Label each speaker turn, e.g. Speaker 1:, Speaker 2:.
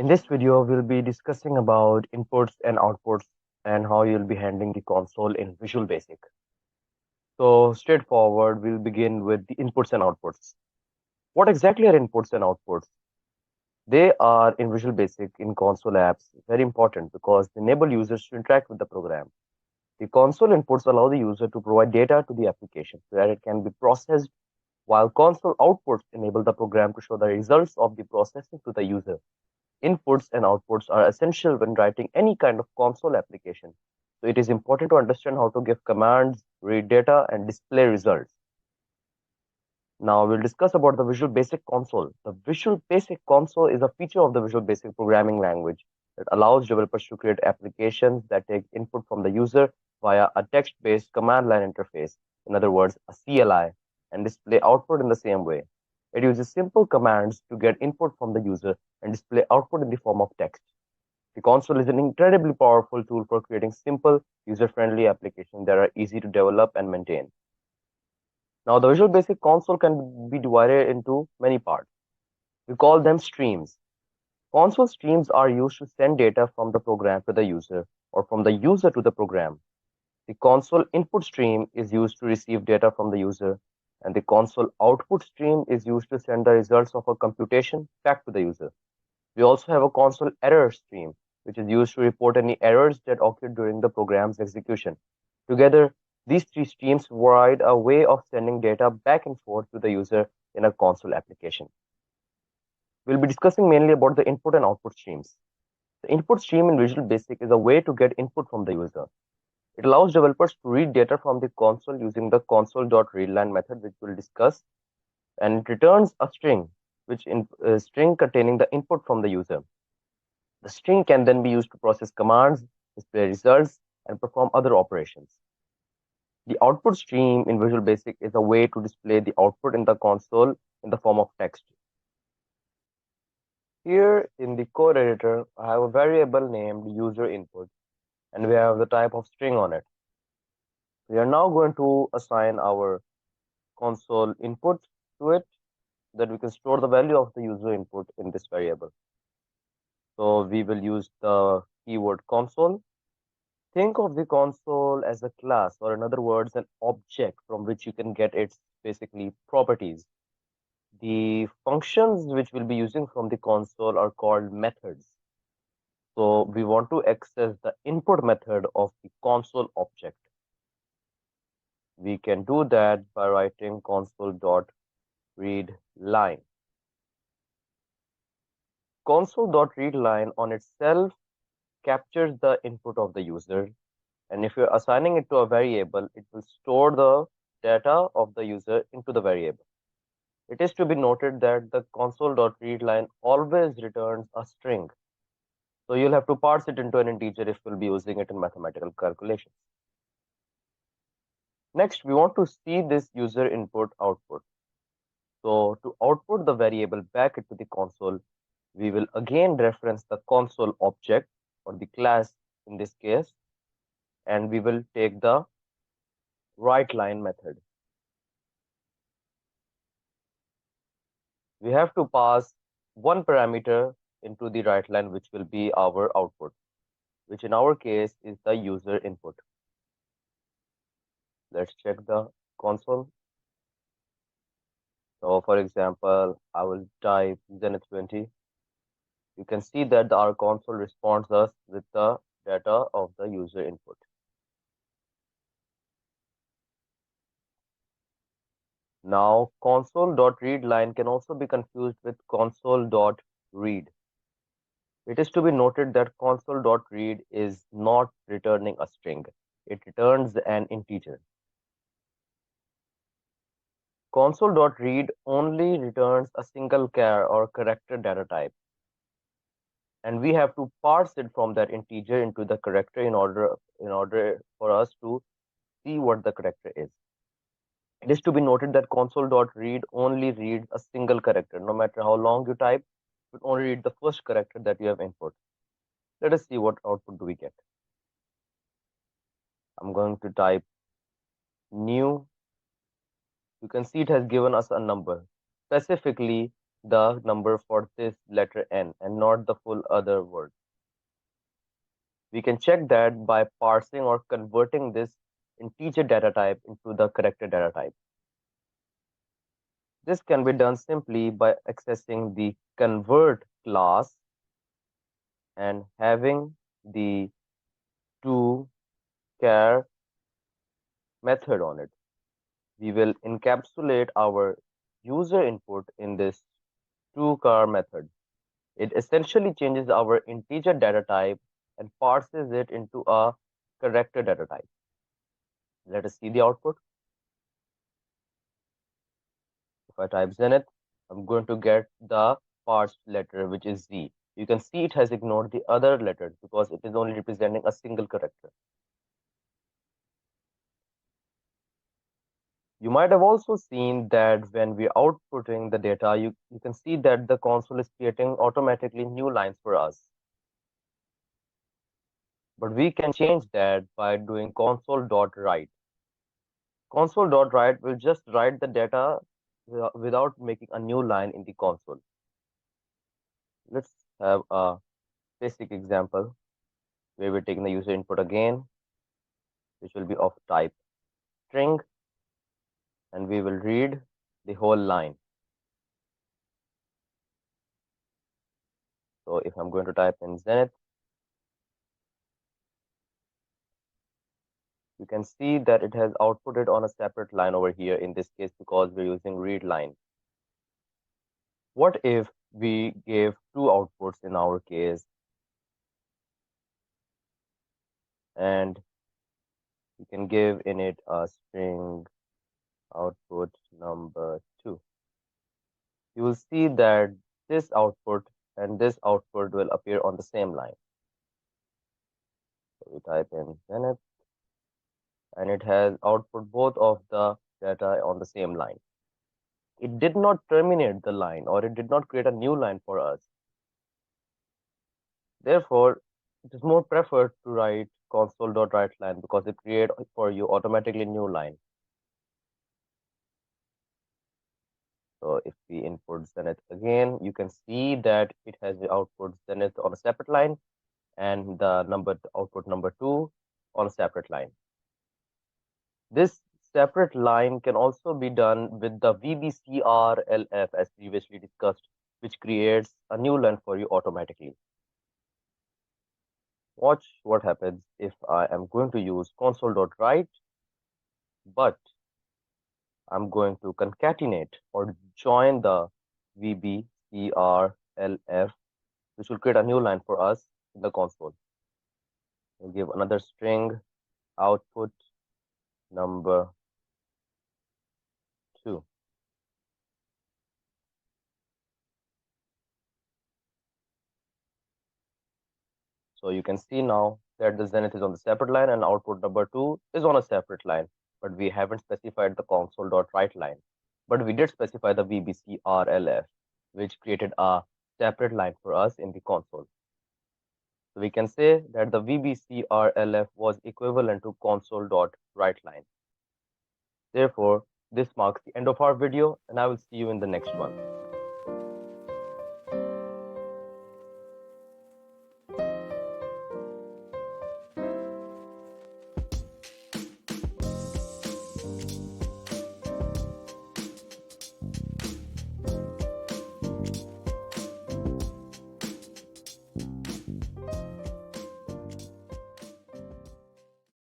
Speaker 1: In this video, we'll be discussing about inputs and outputs and how you'll be handling the console in Visual Basic. So straightforward, we'll begin with the inputs and outputs. What exactly are inputs and outputs? They are in Visual Basic in console apps very important because they enable users to interact with the program. The console inputs allow the user to provide data to the application so that it can be processed, while console outputs enable the program to show the results of the processing to the user. Inputs and outputs are essential when writing any kind of console application. So it is important to understand how to give commands, read data, and display results. Now we'll discuss about the Visual Basic Console. The Visual Basic Console is a feature of the Visual Basic programming language that allows developers to create applications that take input from the user via a text-based command line interface, in other words, a CLI, and display output in the same way. It uses simple commands to get input from the user and display output in the form of text. The console is an incredibly powerful tool for creating simple, user-friendly applications that are easy to develop and maintain. Now, the Visual Basic Console can be divided into many parts. We call them streams. Console streams are used to send data from the program to the user or from the user to the program. The console input stream is used to receive data from the user, and the console output stream is used to send the results of a computation back to the user. We also have a console error stream, which is used to report any errors that occurred during the program's execution. Together, these three streams provide a way of sending data back and forth to the user in a console application. We'll be discussing mainly about the input and output streams. The input stream in Visual Basic is a way to get input from the user. It allows developers to read data from the console using the console.readLine method, which we'll discuss, and it returns a string, string containing the input from the user. The string can then be used to process commands, display results, and perform other operations. The output stream in Visual Basic is a way to display the output in the console in the form of text. Here in the code editor, I have a variable named user input, and we have the type of string on it. We are now going to assign our console input to it so that we can store the value of the user input in this variable. So we will use the keyword console. Think of the console as a class, or in other words, an object from which you can get its basically properties. The functions which we'll be using from the console are called methods. So we want to access the input method of the console object. We can do that by writing console.readLine. Console.readLine on itself captures the input of the user, and if you're assigning it to a variable, it will store the data of the user into the variable. It is to be noted that the console.readLine always returns a string, so you'll have to parse it into an integer if you'll be using it in mathematical calculations. Next, we want to see this user input output. So to output the variable back into the console, we will again reference the console object or the class in this case, and we will take the WriteLine method. We have to pass one parameter into the WriteLine, which will be our output, which in our case is the user input. Let's check the console. So for example, I will type Zenith20. You can see that our console responds us with the data of the user input. Now, console.readLine can also be confused with console.read. It is to be noted that console.read is not returning a string. It returns an integer. Console.read only returns a single char or character data type, and we have to parse it from that integer into the character in order for us to see what the character is. It is to be noted that console.read only reads a single character. No matter how long you type, it will only read the first character that you have input. Let us see what output do we get. I'm going to type new. You can see it has given us a number. Specifically, the number for this letter N and not the full other word. We can check that by parsing or converting this integer data type into the character data type. This can be done simply by accessing the convert class and having the toChar method on it. We will encapsulate our user input in this toChar method. It essentially changes our integer data type and parses it into a character data type. Let us see the output. If I type Zenith, I'm going to get the parsed letter, which is Z. You can see it has ignored the other letters because it is only representing a single character. You might have also seen that when we're outputting the data, you can see that the console is creating automatically new lines for us. But we can change that by doing console.write. Console.write will just write the data without making a new line in the console. Let's have a basic example where we're taking the user input again, which will be of type string, and we will read the whole line. So if I'm going to type in Zenith, you can see that it has outputted on a separate line over here in this case because we're using ReadLine. What if we gave two outputs in our case and you can give in it a string output number 2? You will see that this output and this output will appear on the same line. So we type in Zenith and it has output both of the data on the same line. It did not terminate the line or it did not create a new line for us. Therefore, it is more preferred to write console.writeLine because it creates for you automatically new line. So if we input Zenith again, you can see that it has the output Zenith on a separate line and the output number 2 on a separate line. This separate line can also be done with the VBCRLF as previously discussed, which creates a new line for you automatically. Watch what happens if I am going to use console.write, but I'm going to concatenate or join the VBCRLF, which will create a new line for us in the console. We'll give another string output number 2. So you can see now that the Zenith is on the separate line and output number 2 is on a separate line, but we haven't specified the console.write line. But we did specify the VBCRLF, which created a separate line for us in the console. So we can say that the VBCRLF was equivalent to console.writeLine. Therefore, this marks the end of our video and I will see you in the next one.